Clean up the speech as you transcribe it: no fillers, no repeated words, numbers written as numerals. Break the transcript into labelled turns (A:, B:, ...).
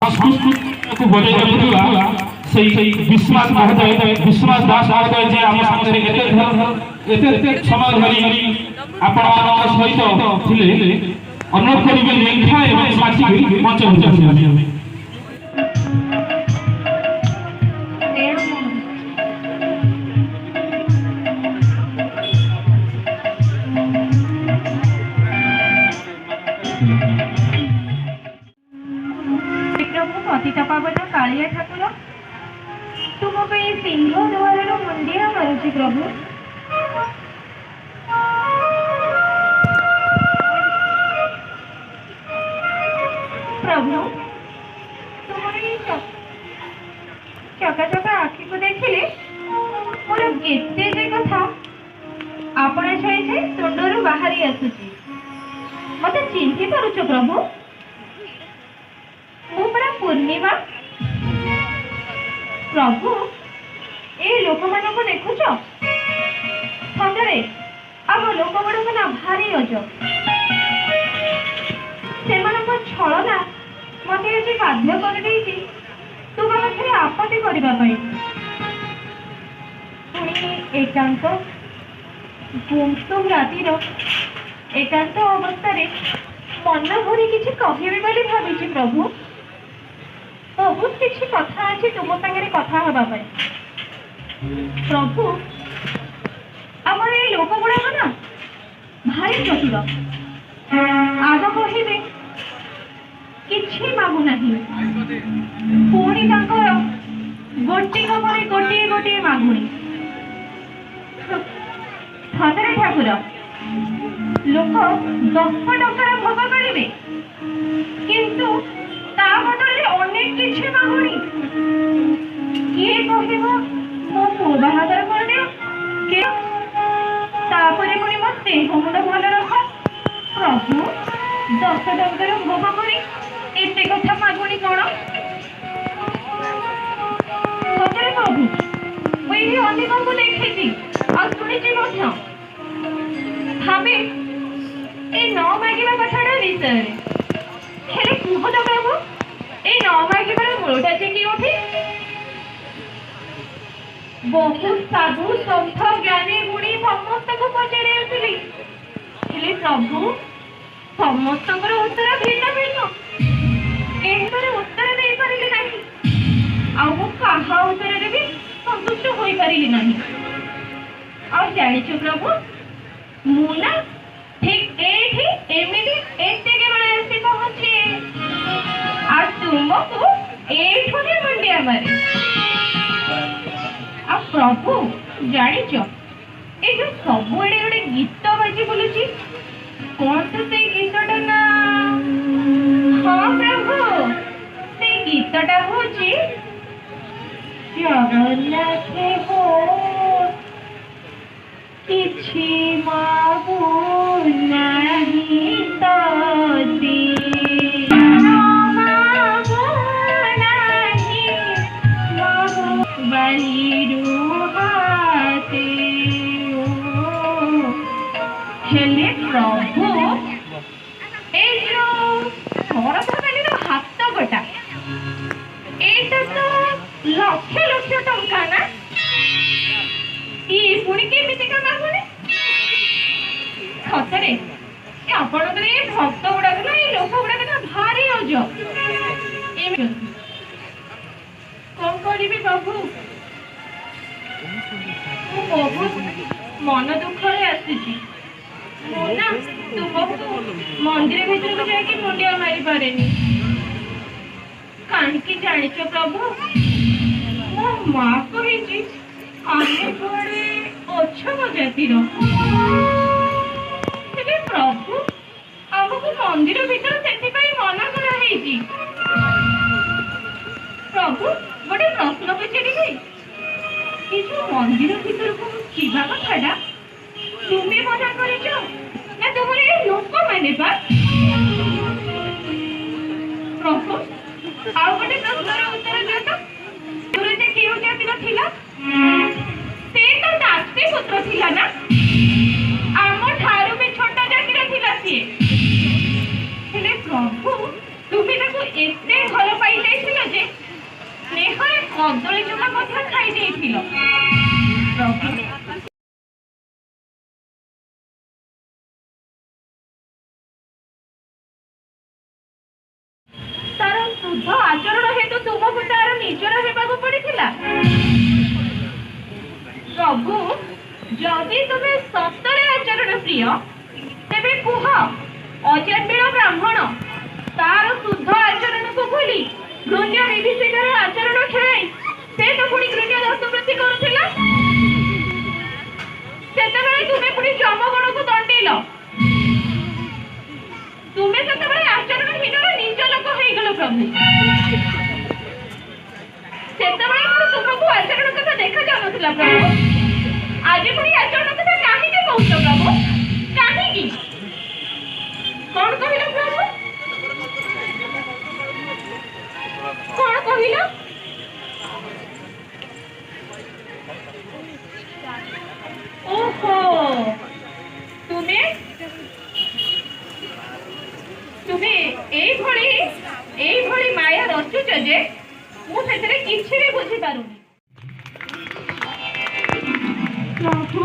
A: संस्कृत को बजाय रखुवा सही विश्वास महोदय विश्वास दास महोदय जे आम सामने एते समय धरी आपण सहित थिले अनुरोध करिबे लेखा एवं साथी मंच होते
B: पावन कालिया ठाकुर तुम सिंह द्वार मुंडिया मारुची प्रभु प्रभु तुम चका चका आखि को देखिले मोर केते जे कथा आपण छाई तुंडरू बाहरी आसुची मते चिंती पारुछ प्रभु पूर्णिमा प्रभु ए लोक मान को देखुच सतरे आम लोक गुड़ाक ना भारी अजब से छलना मत बाध्य कर तू पाखे आपत्ति करने एकांत गुमसुम रातिर एकांत अवस्था मन भरी किसी कहबी बोली भावी प्रभु बहुत किसी कथा अच्छी तुम सागे कथा हवा प्रभु आम ये लोक गुड़ाक ना भारी चतुर आग कहे कि मागुना पुणी गोटे गोटे गोटे मागुणी सतरे ठाकुर लोक 10 टंकार भोग करेंगे किंतु ता बदले अनेक किछि मागुणी किए कहबो मो पुओ बाहागर कर दियो के तापरे पुणी मो देह मुंड भल रख प्रभु 10 टंकार भोग करी एते कथा मागुणी कोन सतरे प्रभु मुई अधिक को देखिछि आ सुनिछि मध्य भाबे ए न मागिबा कथाटा विषय हेले कुह तो प्रभु ए न मागिबार मूलटा जे कि उठी बहुत साधु संत ज्ञानी गुणी समस्त को पचारे आसिली हेले प्रभु समस्त उत्तर भिन्न भिन्न केही उत्तर दे पारिली नहीं आ मु कहा उत्तर रे भी संतुष्ट होई पारिली नहीं आ जानिछु प्रभु मुना ठीक एठी एमिति एते के बळे आसी पहुंचे आ तुमको एठुने मुंडिया मारे आ प्रभु जानिछ ए जो सब एडे एडे गीत बाजी बोलुची कौन तो से गीतटा ना हां प्रभु से गीतटा होची जगन्नाथ हो किछि मागु नहीं तोती मागु नहीं मागु बलिरू हाते हेले प्रभु ए जो सरस बेली हाथ गोटा एटा तो लक्ष लक्ष टंका ना ई पुणी केमिति का मागुनी सतरे ए आपण तो ए भक्त गुडा ना ए लोक गुडा ना भारी अजब ए कोन करिबी प्रभु ओ बहुत मन दुख रे आसीची मोना तुमको मंदिर भीतर को जाके मुंडिया मारी पारेनी कान की जानिछ प्रभु मो मां कहिची आने बड़े अच्छा जातिर तेरे प्रभु हमको मंदिर भीतर से मना करा प्रभु गोटे प्रश्न पचारि ये जो मंदिर भीतर को जीवा कथा तुम्हें मना कर तुम लोक मैंने प्रभु आउ गोटे प्रश्नर उत्तर दियो तो दूर से केउ जातिर थिला से तो दासी पुत्र थिला ना आम ठारू भी छोट जातिर थिला सी हेले प्रभु तुम्हें ताको एते भल पाइले କଦଳୀ ଚୋପା ମଧ୍ୟ ଖାଇ ଦେଇଥିଲ। ପ୍ରଭୁ ତାର ଶୁଦ୍ଧ ଆଚରଣ ହେତୁ ତୁମକୁ ତାର ନିଜର ହେବାକୁ ପଡିଥିଲା। ପ୍ରଭୁ, ଯଦି ତୁମେ ସତରେ ଆଚରଣ ପ୍ରିୟ, ତେବେ କୁହ ଅଜାମିଳ ବ୍ରାହ୍ମଣ ତାର ଶୁଦ୍ଧ ଆଚରଣକୁ ଭୁଲି ଘୃଣ୍ୟ ବିଭୀଷିକାର ଆଚରଣ ଖେଳାଇ ସେ ତ ପୁଣି ଘୃଣ୍ୟ ଦସ୍ତୁବୃତ୍ତି କରୁଥିଲା। ସେତେବେଳେ ତୁମେ ପୁଣି ଜମଗଣକୁ ଦଣ୍ଡିଲ। ତୁମେ ସେତେବେଳେ ଆଚରଣହୀନର ନିଜ ଲୋକ ହେଇଗଲ ପ୍ରଭୁ। ସେତେବେଳେ ପୁଣି ତୁମକୁ ଆଚରଣ କଥା ଦେଖା ଯାଉନଥିଲା ପ୍ରଭୁ। ଆଜି ପୁଣି ଆଚରଣ କଥା କାହିଁକି କହୁଛ ପ୍ରଭୁ? କାହିଁକି? କଣ କହିଲ ପ୍ରଭୁ? କଣ କହିଲ? ଓହୋ, ତୁମେ এইভଳି ମାୟା ରଚୁଛ ଯେ ମୁଁ ସେଥିରେ କିଛି ବି ବୁଝିପାରୁନି। ପ୍ରଭୁ,